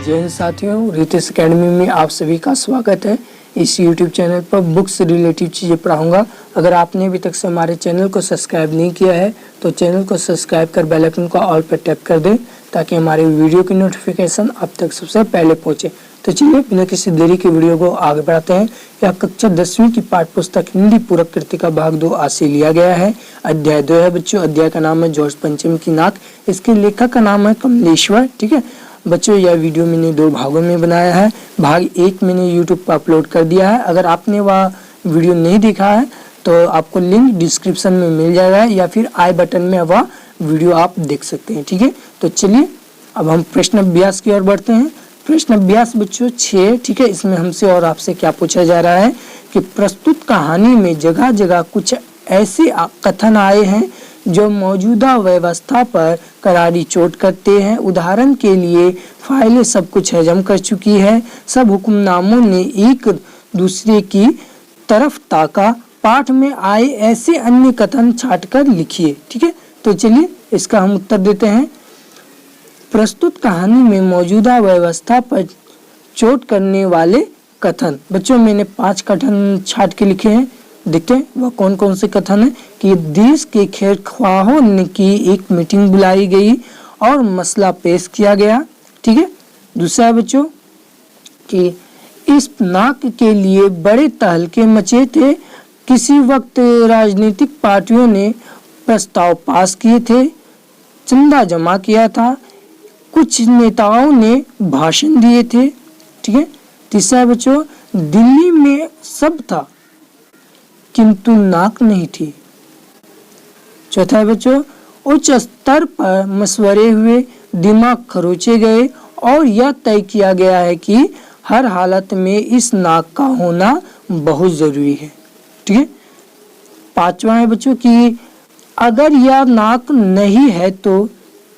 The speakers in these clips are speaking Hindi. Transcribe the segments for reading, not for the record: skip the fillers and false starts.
जय हिंद साथियों, रितेश एकेडमी में आप सभी का स्वागत है। इस YouTube चैनल पर बुक्स रिलेटिव चीज़ें पढ़ाऊंगा। अगर आपने अभी तक से हमारे चैनल को सब्सक्राइब नहीं किया है तो चैनल को सब्सक्राइब कर बेल आइकन को ऑल पर टैप कर दें ताकि हमारे वीडियो की नोटिफिकेशन आप तक सबसे पहले पहुंचे। तो चलिए बिना किसी देरी के वीडियो को आगे बढ़ाते हैं। यह कक्षा 10वीं की पाठ्य पुस्तक हिंदी पूरक कृति का भाग 2 आज से लिया गया है। अध्याय 2 है बच्चों। अध्याय का नाम है जॉर्ज पंचम की नाक। इसके लेखक का नाम है कमलेश्वर। ठीक है बच्चों, यह वीडियो मैंने 2 भागों में बनाया है। भाग 1 मैंने यूट्यूब पर अपलोड कर दिया है। अगर आपने वह वीडियो नहीं देखा है तो आपको लिंक डिस्क्रिप्शन में मिल जाएगा या फिर आई बटन में वह वीडियो आप देख सकते हैं। ठीक है, तो चलिए अब हम प्रश्न अभ्यास की ओर बढ़ते हैं। प्रश्न अभ्यास बच्चों 6। ठीक है, इसमें हमसे और आपसे क्या पूछा जा रहा है कि प्रस्तुत कहानी में जगह जगह कुछ ऐसे कथन आए हैं जो मौजूदा व्यवस्था पर करारी चोट करते हैं। उदाहरण के लिए फाइलें सब कुछ हजम कर चुकी है, सब हुक्मनामों ने एक दूसरे की तरफ ताका, पाठ में आए ऐसे अन्य कथन छांटकर लिखिए। ठीक है, तो चलिए इसका हम उत्तर देते हैं। प्रस्तुत कहानी में मौजूदा व्यवस्था पर चोट करने वाले कथन। बच्चों मैंने 5 कथन छांट के लिखे हैं। देखते हैं वह कौन कौन से कथन है कि देश के खैरख्वाहों की एक मीटिंग बुलाई गई और मसला पेश किया गया। ठीक है, दूसरा है बच्चों कि इस नाक के लिए बड़े तहलके मचे थे। किसी वक्त राजनीतिक पार्टियों ने प्रस्ताव पास किए थे, चंदा जमा किया था, कुछ नेताओं ने भाषण दिए थे। ठीक है, तीसरा है बच्चों दिल्ली में सब था किंतु नाक नहीं थी। चौथा है बच्चों उच्च स्तर पर मशवरे हुए, दिमाग खरोचे गए और यह तय किया गया है कि हर हालत में इस नाक का होना बहुत जरूरी है। ठीक है, पांचवा है बच्चों कि अगर यह नाक नहीं है तो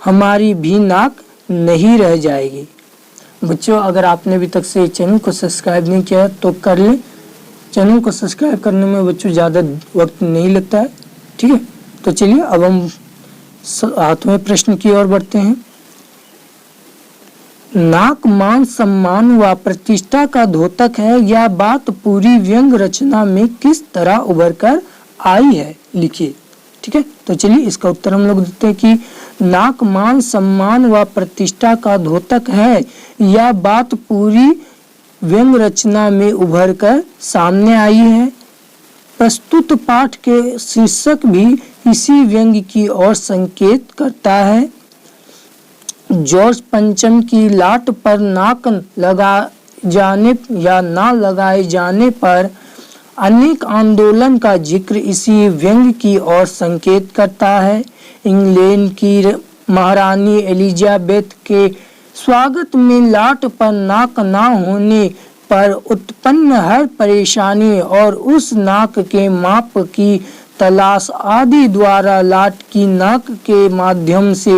हमारी भी नाक नहीं रह जाएगी। बच्चों अगर आपने अभी तक से चैनल को सब्सक्राइब नहीं किया तो कर लें। चैनल को सब्सक्राइब करने में बच्चों ज़्यादा वक्त नहीं लगता है। ठीक है, तो चलिए अब हम 7वें प्रश्न की ओर बढ़ते हैं। नाक मान सम्मान व प्रतिष्ठा का द्योतक है, यह बात पूरी व्यंग रचना में किस तरह उभर कर आई है, लिखिए। ठीक है, तो चलिए इसका उत्तर हम लोग देते हैं कि नाक मान सम्मान व प्रतिष्ठा का द्योतक है, यह बात पूरी व्यंग रचना में उभर कर सामने आई है। प्रस्तुत पाठ के शीर्षक भी इसी व्यंग की ओर संकेत करता है। जॉर्ज पंचम की लाट पर नाक लगा जाने या ना लगाए जाने पर अनेक आंदोलन का जिक्र इसी व्यंग की ओर संकेत करता है। इंग्लैंड की महारानी एलिजाबेथ के स्वागत में लाट पर नाक ना होने पर उत्पन्न हर परेशानी और उस नाक के माप की तलाश आदि द्वारा लाट की नाक के माध्यम से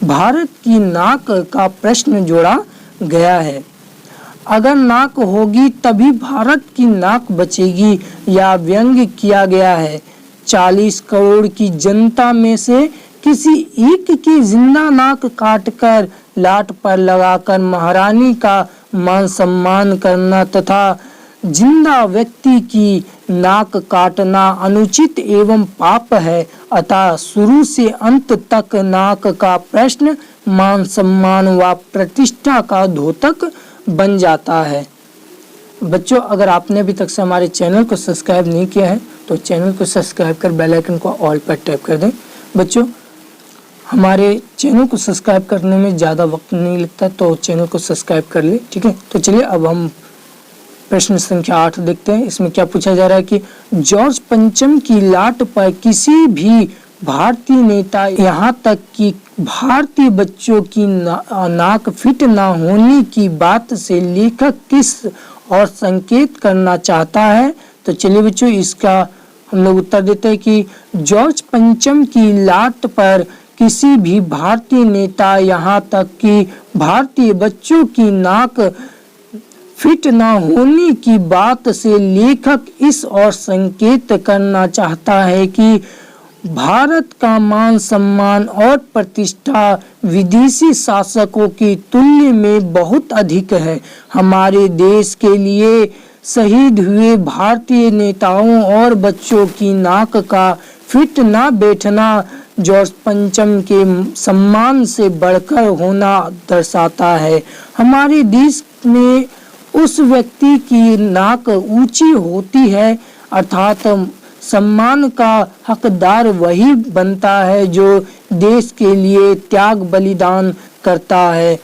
भारत की नाक का प्रश्न जोड़ा गया है। अगर नाक होगी तभी भारत की नाक बचेगी, या व्यंग किया गया है। 40 करोड़ की जनता में से किसी एक की जिंदा नाक काटकर लाट पर लगाकर महारानी का मान सम्मान करना तथा जिंदा व्यक्ति की नाक काटना अनुचित एवं पाप है। अतः शुरू से अंत तक नाक का प्रश्न मान सम्मान व प्रतिष्ठा का द्योतक बन जाता है। बच्चों अगर आपने अभी तक से हमारे चैनल को सब्सक्राइब नहीं किया है तो चैनल को सब्सक्राइब कर बेल आइकन को ऑल पर टैप कर दें। बच्चों हमारे चैनल को सब्सक्राइब करने में ज़्यादा वक्त नहीं लगता तो चैनल को सब्सक्राइब कर ले। ठीक है, तो चलिए अब हम प्रश्न संख्या 8 देखते हैं। इसमें क्या पूछा जा रहा है कि जॉर्ज पंचम की लाट पर किसी भी भारतीय नेता यहाँ तक कि भारतीय बच्चों की नाक फिट ना होने की बात से लेखक किस और संकेत करना चाहता है। तो चलिए बच्चों इसका हम लोग उत्तर देते हैं कि जॉर्ज पंचम की लाट पर किसी भी भारतीय नेता यहाँ तक कि भारतीय बच्चों की नाक फिट ना होने की बात से लेखक इस और संकेत करना चाहता है कि भारत का मान सम्मान और प्रतिष्ठा विदेशी शासकों की तुलना में बहुत अधिक है। हमारे देश के लिए शहीद हुए भारतीय नेताओं और बच्चों की नाक का फिट ना बैठना जॉर्ज पंचम के सम्मान से बढ़कर होना दर्शाता है। हमारे देश में उस व्यक्ति की नाक ऊंची होती है, अर्थात सम्मान का हकदार वही बनता है जो देश के लिए त्याग बलिदान करता है।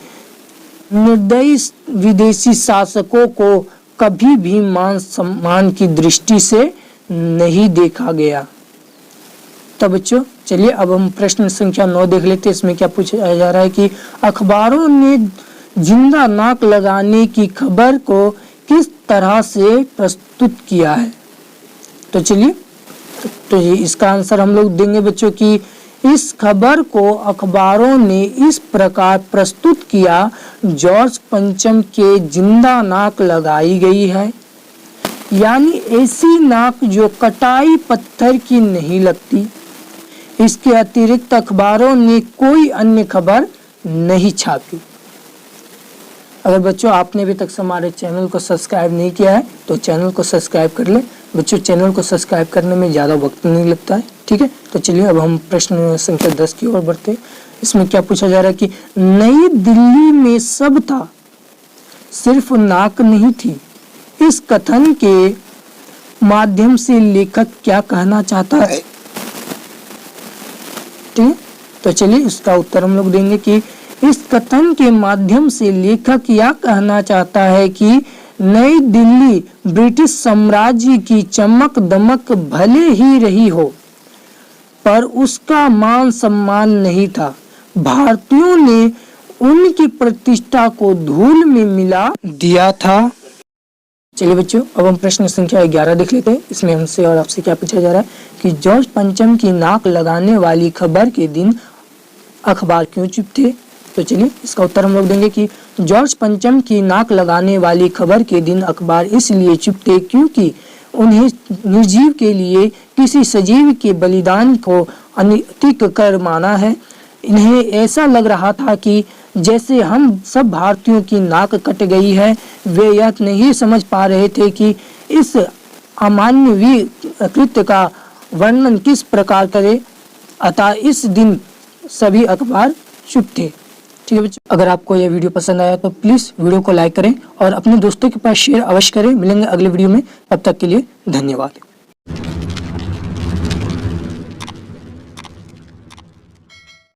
निर्दयी विदेशी शासकों को कभी भी मान सम्मान की दृष्टि से नहीं देखा गया। तब बच्चों चलिए अब हम प्रश्न संख्या 9 देख लेते हैं। इसमें क्या पूछा जा रहा है कि अखबारों ने जिंदा नाक लगाने की खबर को किस तरह से प्रस्तुत किया है। तो चलिए तो ये इसका आंसर हम लोग देंगे बच्चों कि इस खबर को अखबारों ने इस प्रकार प्रस्तुत किया, जॉर्ज पंचम के जिंदा नाक लगाई गई है, यानी ऐसी नाक जो कटाई पत्थर की नहीं लगती। इसके अतिरिक्त अखबारों ने कोई अन्य खबर नहीं छापी। अगर बच्चों आपने अभी तक हमारे चैनल को सब्सक्राइब नहीं किया है तो चैनल को सब्सक्राइब कर ले। बच्चों चैनल को सब्सक्राइब करने में ज़्यादा वक्त नहीं लगता है, ठीक है। तो चलिए अब हम प्रश्न संख्या 10 की ओर बढ़ते हैं। इसमें क्या पूछा जा रहा है कि नई दिल्ली में सब था, सिर्फ नाक नहीं थी। इस कथन के माध्यम से लेखक क्या कहना चाहता है। ठीक है, तो चलिए इसका उत्तर हम लोग देंगे कि इस कथन के माध्यम से लेखक यह कहना चाहता है कि नई दिल्ली ब्रिटिश साम्राज्य की चमक दमक भले ही रही हो, पर उसका मान सम्मान नहीं था। भारतीयों ने उनकी प्रतिष्ठा को धूल में मिला दिया था। चलिए बच्चों अब हम प्रश्न संख्या 11 देख लेते हैं। इसमें हमसे और आपसे क्या पूछा जा रहा है कि जॉर्ज पंचम की नाक लगाने वाली खबर के दिन अखबार क्यों चुप थे। तो चलिए इसका उत्तर हम लोग देंगे कि जॉर्ज पंचम की नाक लगाने वाली खबर के दिन अखबार इसलिए चुप थे क्योंकि उन्हें निर्जीव के लिए किसी सजीव के बलिदान को अनैतिक कर माना है। इन्हें ऐसा लग रहा था कि जैसे हम सब भारतीयों की नाक कट गई है। वे यह नहीं समझ पा रहे थे कि इस अमानवीय कृत्य का वर्णन किस प्रकार करें, अतः इस दिन सभी अखबार चुप थे। ठीक है बच्चों, अगर आपको यह वीडियो पसंद आया तो प्लीज़ वीडियो को लाइक करें और अपने दोस्तों के पास शेयर अवश्य करें। मिलेंगे अगले वीडियो में, तब तक के लिए धन्यवाद।